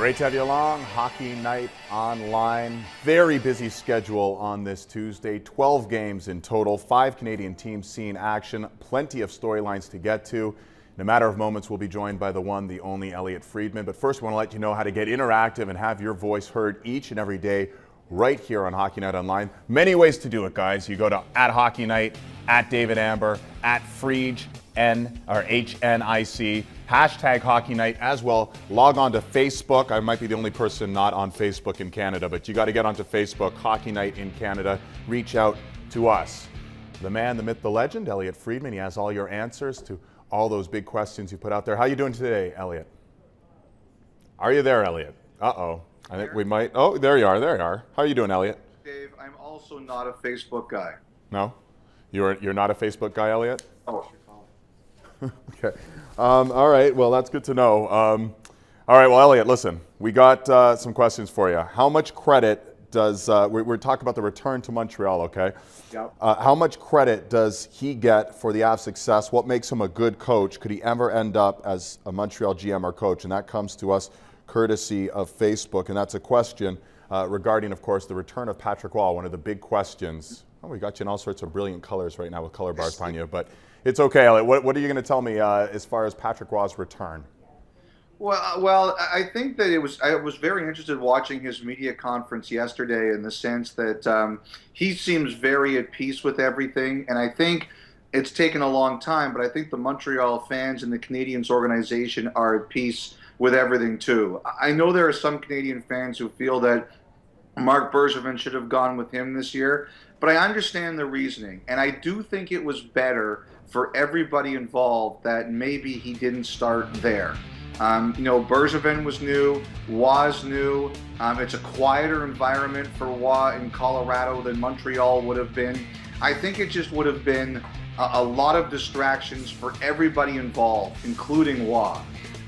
Great to have you along. Hockey Night Online. Very busy schedule on this Tuesday. 12 games in total. 5 Canadian teams seeing action. Plenty of storylines to get to. In a matter of moments, we'll be joined by the one, the only Elliotte Friedman. But first, I want to let you know how to get interactive and have your voice heard each and every day right here on Hockey Night Online. Many ways to do it, guys. You go to @HockeyNight, @DavidAmber, @Friedge, HNIC, #HockeyNight as well. Log on to Facebook. I might be the only person not on Facebook in Canada, but you got to get onto Facebook, Hockey Night in Canada. Reach out to us. The man, the myth, the legend, Elliotte Friedman. He has all your answers to all those big questions you put out there. How are you doing today, Elliotte? Are you there, Elliotte? Uh-oh. I think we might. Oh, there you are. There you are. How are you doing, Elliotte? Dave, I'm also not a Facebook guy. No? You're not a Facebook guy, Elliotte? Oh. Okay. All right. Well, that's good to know. All right. Well, Elliotte, listen, we got some questions for you. How much credit does, we're talking about the return to Montreal, okay? Yep. How much credit does he get for the Avs' success? What makes him a good coach? Could he ever end up as a Montreal GM or coach? And that comes to us courtesy of Facebook. And that's a question regarding, of course, the return of Patrick Roy, one of the big questions. Oh, we got you in all sorts of brilliant colors right now with color bars behind you. But it's okay, Elliotte. What are you going to tell me as far as Patrick Roy's return? Well, I think that I was very interested watching his media conference yesterday in the sense that he seems very at peace with everything. And I think it's taken a long time, but I think the Montreal fans and the Canadiens organization are at peace with everything too. I know there are some Canadian fans who feel that Marc Bergevin should have gone with him this year, but I understand the reasoning. And I do think it was better for everybody involved that maybe he didn't start there. Bergevin was new, was new. It's a quieter environment for Roy in Colorado than Montreal would have been. I think it just would have been a lot of distractions for everybody involved, including Roy.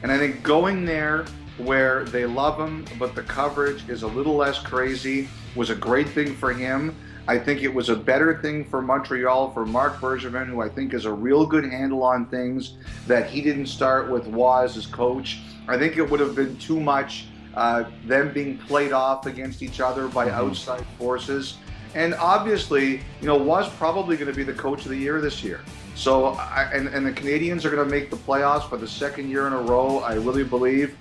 And I think going there where they love him, but the coverage is a little less crazy, was a great thing for him. I think it was a better thing for Montreal, for Marc Bergevin, who I think has a real good handle on things, that he didn't start with Roy as his coach. I think it would have been too much them being played off against each other by outside forces. And obviously, Roy's probably going to be the coach of the year this year. So, and the Canadiens are going to make the playoffs for the second year in a row, I really believe.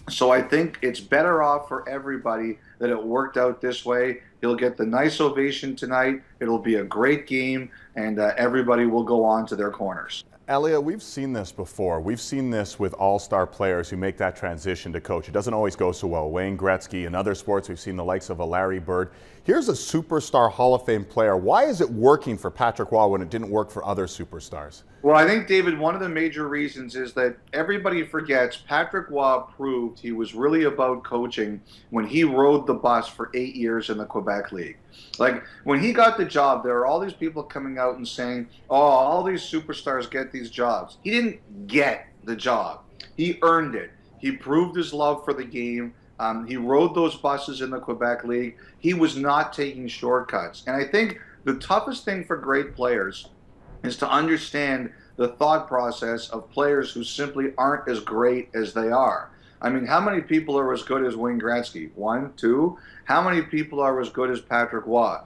So I think it's better off for everybody that it worked out this way. He'll get the nice ovation tonight. It'll be a great game, and everybody will go on to their corners. Elliotte, we've seen this before. We've seen this with all-star players who make that transition to coach. It doesn't always go so well. Wayne Gretzky, in other sports, we've seen the likes of a Larry Bird. Here's a superstar Hall of Fame player. Why is it working for Patrick Roy when it didn't work for other superstars? Well, I think, David, one of the major reasons is that everybody forgets Patrick Roy proved he was really about coaching when he rode the bus for 8 years in the Quebec League. Like, when he got the job, there are all these people coming out and saying, oh, all these superstars get these jobs. He didn't get the job. He earned it. He proved his love for the game. He rode those buses in the Quebec League. He was not taking shortcuts. And I think the toughest thing for great players is to understand the thought process of players who simply aren't as great as they are. I mean, how many people are as good as Wayne Gretzky? 1, 2? How many people are as good as Patrick Roy?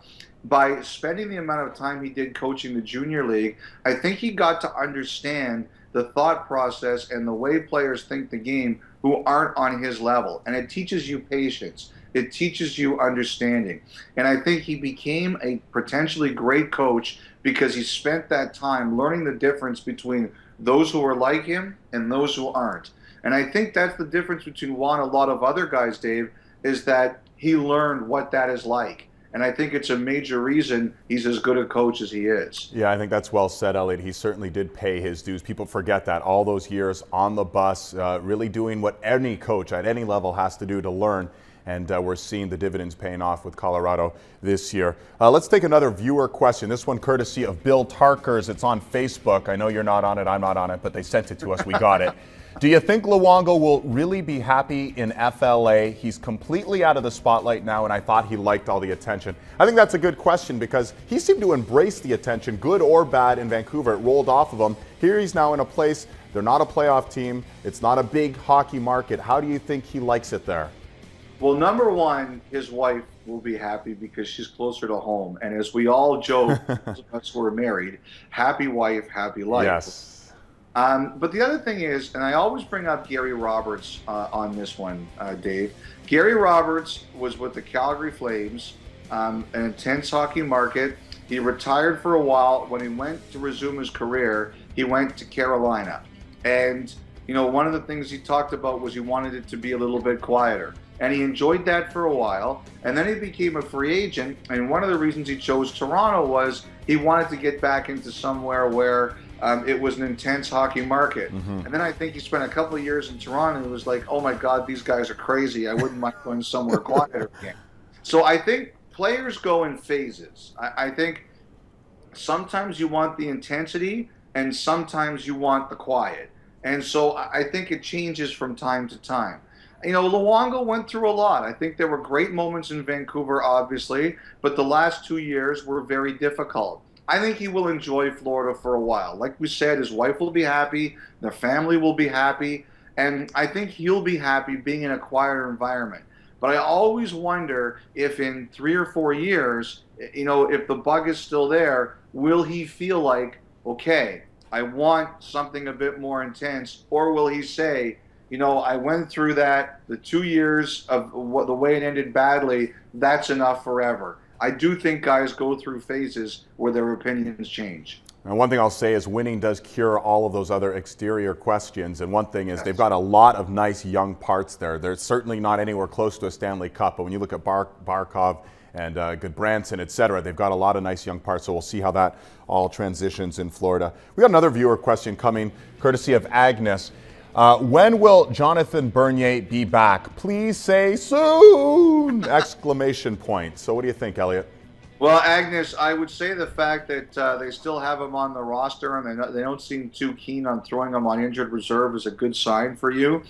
By spending the amount of time he did coaching the junior league, I think he got to understand the thought process and the way players think the game who aren't on his level. And it teaches you patience. It teaches you understanding. And I think he became a potentially great coach because he spent that time learning the difference between those who are like him and those who aren't. And I think that's the difference between Roy and a lot of other guys, Dave, is that he learned what that is like. And I think it's a major reason he's as good a coach as he is. Yeah, I think that's well said, Elliotte. He certainly did pay his dues. People forget that. All those years on the bus, really doing what any coach at any level has to do to learn and we're seeing the dividends paying off with Colorado this year. Let's take another viewer question. This one courtesy of Bill Tarkers. It's on Facebook. I know you're not on it, I'm not on it, but they sent it to us. We got it. Do you think Luongo will really be happy in FLA? He's completely out of the spotlight now, and I thought he liked all the attention. I think that's a good question because he seemed to embrace the attention, good or bad, in Vancouver. It rolled off of him. Here he's now in a place, they're not a playoff team. It's not a big hockey market. How do you think he likes it there? Well, number one, his wife will be happy because she's closer to home. And as we all joke, those of us who are married, happy wife, happy life. Yes. But the other thing is, and I always bring up Gary Roberts on this one, Dave. Gary Roberts was with the Calgary Flames, an intense hockey market. He retired for a while. When he went to resume his career, he went to Carolina. And, you know, one of the things he talked about was he wanted it to be a little bit quieter. And he enjoyed that for a while. And then he became a free agent. And one of the reasons he chose Toronto was he wanted to get back into somewhere where it was an intense hockey market. And then I think he spent a couple of years in Toronto and was like, oh my God, these guys are crazy. I wouldn't mind going somewhere quieter again. So I think players go in phases. I think sometimes you want the intensity and sometimes you want the quiet. And so I think it changes from time to time. You know, Luongo went through a lot. I think there were great moments in Vancouver, obviously, but the last 2 years were very difficult. I think he will enjoy Florida for a while. Like we said, his wife will be happy, their family will be happy, and I think he'll be happy being in a quieter environment. But I always wonder if in 3 or 4 years, you know, if the bug is still there, will he feel like, okay, I want something a bit more intense, or will he say, you know, I went through that, the 2 years of the way it ended badly, that's enough forever. I do think guys go through phases where their opinions change. And one thing I'll say is winning does cure all of those other exterior questions. And one thing is they've got a lot of nice young parts there. They're certainly not anywhere close to a Stanley Cup. But when you look at Barkov and Goodbranson, et cetera, they've got a lot of nice young parts. So we'll see how that all transitions in Florida. We got another viewer question coming courtesy of Agnes. When will Jonathan Bernier be back? Please say soon! Exclamation point. So what do you think, Elliotte? Well, Agnes, I would say the fact that they still have him on the roster and they don't seem too keen on throwing him on injured reserve is a good sign for you.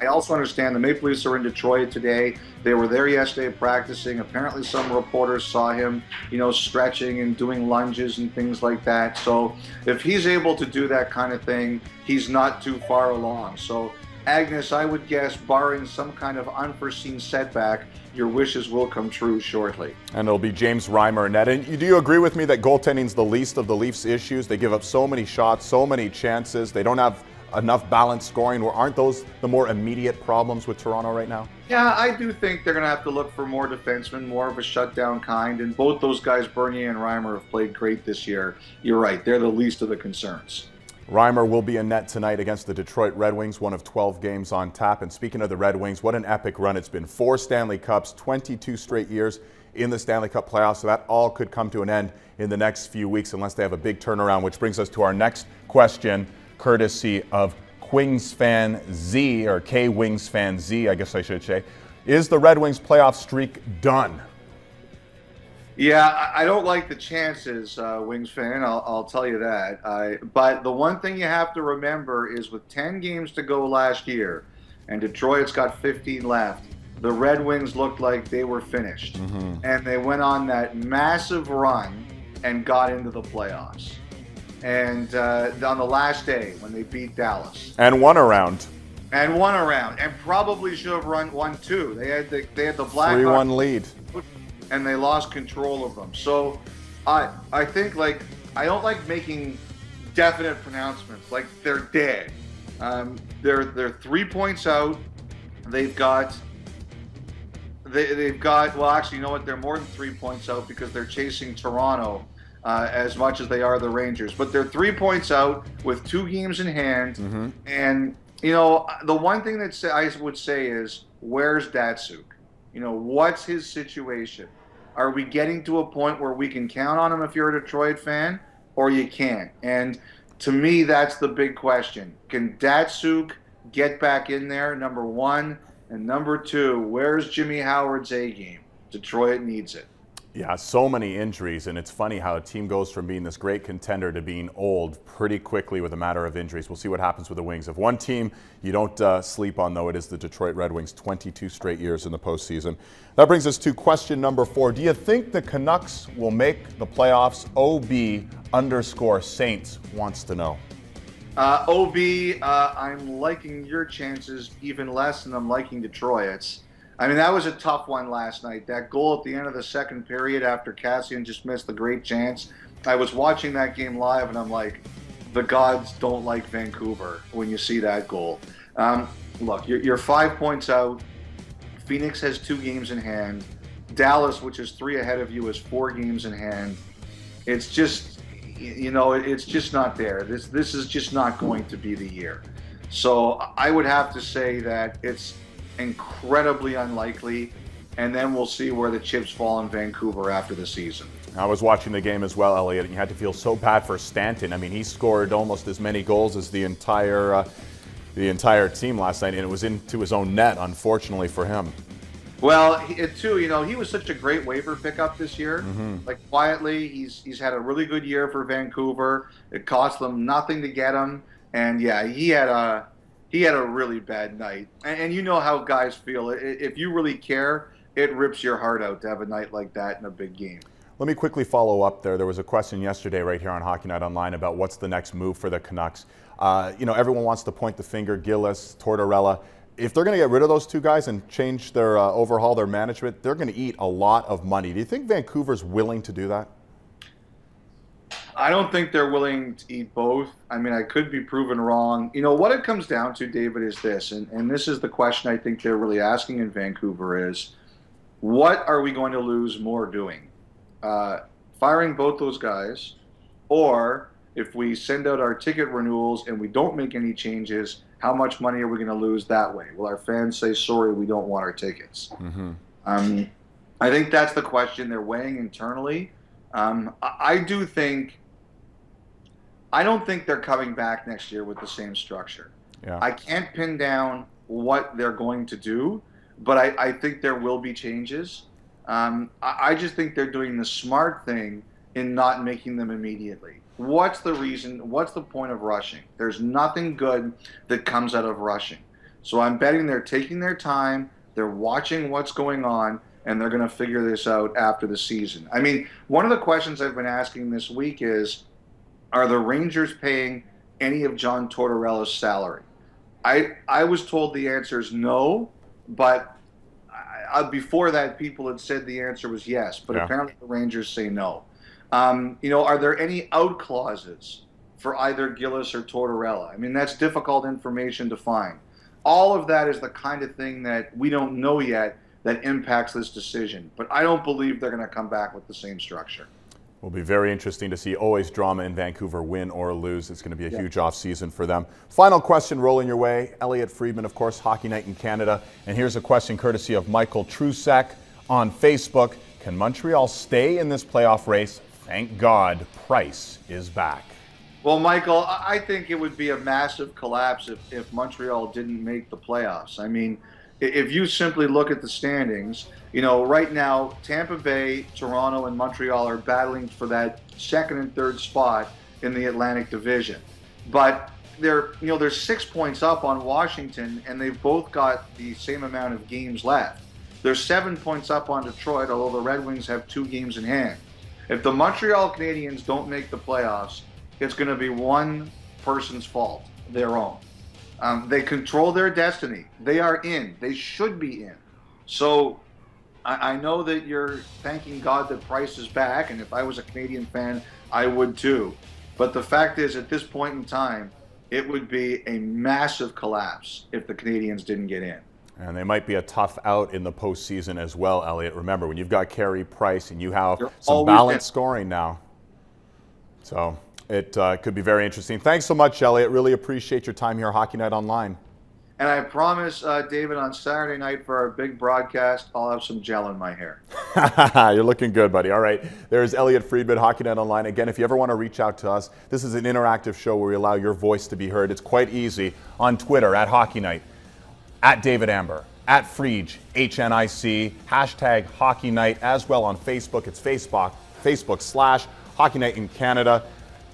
I also understand the Maple Leafs are in Detroit today. They were there yesterday practicing. Apparently some reporters saw him, you know, stretching and doing lunges and things like that. So if he's able to do that kind of thing, he's not too far along. So Agnes, I would guess, barring some kind of unforeseen setback, your wishes will come true shortly. And it'll be James Reimer in net. And do you agree with me that goaltending's the least of the Leafs' issues? They give up so many shots, so many chances. They don't have enough balanced scoring. Aren't those the more immediate problems with Toronto right now? Yeah, I do think they're going to have to look for more defensemen, more of a shutdown kind. And both those guys, Bernier and Reimer, have played great this year. You're right. They're the least of the concerns. Reimer will be in net tonight against the Detroit Red Wings, one of 12 games on tap. And speaking of the Red Wings, what an epic run it's been. 4 Stanley Cups, 22 straight years in the Stanley Cup playoffs. So that all could come to an end in the next few weeks unless they have a big turnaround, which brings us to our next question, courtesy of Wings Fan Z, or K Wings Fan Z, I guess I should say. Is the Red Wings playoff streak done? Yeah, I don't like the chances, Wings fan, I'll tell you that. But the one thing you have to remember is with 10 games to go last year, and Detroit's got 15 left, the Red Wings looked like they were finished. And they went on that massive run and got into the playoffs. And on the last day when they beat Dallas. And won a round. And probably should have won 2. They had the Blackhawks 3-1 lead. And they lost control of them. So I think, like, I don't like making definite pronouncements like they're dead. They're 3 points out. They've got well, actually, you know what? They're more than 3 points out because they're chasing Toronto as much as they are the Rangers. But they're 3 points out with 2 games in hand. And you know, the one thing that I would say is, where's Datsyuk? You know, what's his situation? Are we getting to a point where we can count on him if you're a Detroit fan, or you can't? And to me, that's the big question. Can Datsyuk get back in there, number one? And number 2, where's Jimmy Howard's A game? Detroit needs it. Yeah, so many injuries, and it's funny how a team goes from being this great contender to being old pretty quickly with a matter of injuries. We'll see what happens with the Wings. If one team you don't sleep on, though, it is the Detroit Red Wings, 22 straight years in the postseason. That brings us to question number 4. Do you think the Canucks will make the playoffs? OB_Saints wants to know. OB, I'm liking your chances even less than I'm liking Detroit's. I mean, that was a tough one last night. That goal at the end of the second period after Cassian just missed the great chance. I was watching that game live, and I'm like, the gods don't like Vancouver when you see that goal. Look, you're 5 points out. Phoenix has 2 games in hand. Dallas, which is 3 ahead of you, has 4 games in hand. It's just, it's just not there. This is just not going to be the year. So I would have to say that it's incredibly unlikely, and then we'll see where the chips fall in Vancouver after the season. I was watching the game as well, Elliotte, and you had to feel so bad for Stanton. I mean, he scored almost as many goals as the entire team last night, and it was into his own net, unfortunately for him. Well, he was such a great waiver pickup this year. Like, quietly, he's had a really good year for Vancouver. It cost them nothing to get him, and yeah, he had a really bad night. And you know how guys feel. If you really care, it rips your heart out to have a night like that in a big game. Let me quickly follow up there. There was a question yesterday right here on Hockey Night Online about what's the next move for the Canucks. Everyone wants to point the finger, Gillis, Tortorella. If they're going to get rid of those 2 guys and change their overhaul their management, they're going to eat a lot of money. Do you think Vancouver's willing to do that? I don't think they're willing to eat both. I mean, I could be proven wrong. What it comes down to, David, is this, and this is the question I think they're really asking in Vancouver is, what are we going to lose more doing? Firing both those guys, or if we send out our ticket renewals and we don't make any changes, how much money are we going to lose that way? Will our fans say, sorry, we don't want our tickets? I think that's the question they're weighing internally. I don't think they're coming back next year with the same structure. Yeah. I can't pin down what they're going to do, but I think there will be changes. I just think they're doing the smart thing in not making them immediately. What's the reason? What's the point of rushing? There's nothing good that comes out of rushing. So I'm betting they're taking their time, they're watching what's going on, and they're going to figure this out after the season. I mean, one of the questions I've been asking this week is, are the Rangers paying any of John Tortorella's salary? I was told the answer is no, but before that, people had said the answer was yes, but apparently the Rangers say no. Are there any out clauses for either Gillis or Tortorella? I mean, that's difficult information to find. All of that is the kind of thing that we don't know yet that impacts this decision. But I don't believe they're going to come back with the same structure. Will be very interesting to see. Always drama in Vancouver, win or lose. It's going to be a huge offseason for them. Final question rolling your way. Elliotte Friedman, of course, Hockey Night in Canada. And here's a question courtesy of Michael Trusack on Facebook. Can Montreal stay in this playoff race? Thank God Price is back. Well, Michael, I think it would be a massive collapse if Montreal didn't make the playoffs. I mean, if you simply look at the standings, right now, Tampa Bay, Toronto, and Montreal are battling for that second and third spot in the Atlantic Division. But they're 6 points up on Washington, and they've both got the same amount of games left. They're 7 points up on Detroit, although the Red Wings have 2 games in hand. If the Montreal Canadiens don't make the playoffs, it's going to be one person's fault, their own. They control their destiny. They are in. They should be in. So I know that you're thanking God that Price is back, and if I was a Canadian fan, I would too. But the fact is, at this point in time, it would be a massive collapse if the Canadiens didn't get in. And they might be a tough out in the postseason as well, Elliotte. Remember, when you've got Carey Price and you have some balanced scoring now. So it could be very interesting. Thanks so much, Elliotte. Really appreciate your time here, Hockey Night Online. And I promise, David, on Saturday night for our big broadcast, I'll have some gel in my hair. You're looking good, buddy. All right. There's Elliotte Friedman, Hockey Night Online. Again, if you ever want to reach out to us, this is an interactive show where we allow your voice to be heard. It's quite easy on Twitter, @Hockey Night, @David Amber. at Friedge, HNIC, hashtag Hockey Night as well on Facebook. It's Facebook/Hockey Night in Canada.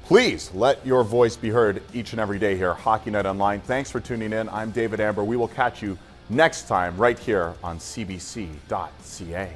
Please let your voice be heard each and every day here, Hockey Night Online. Thanks for tuning in. I'm David Amber. We will catch you next time right here on CBC.ca.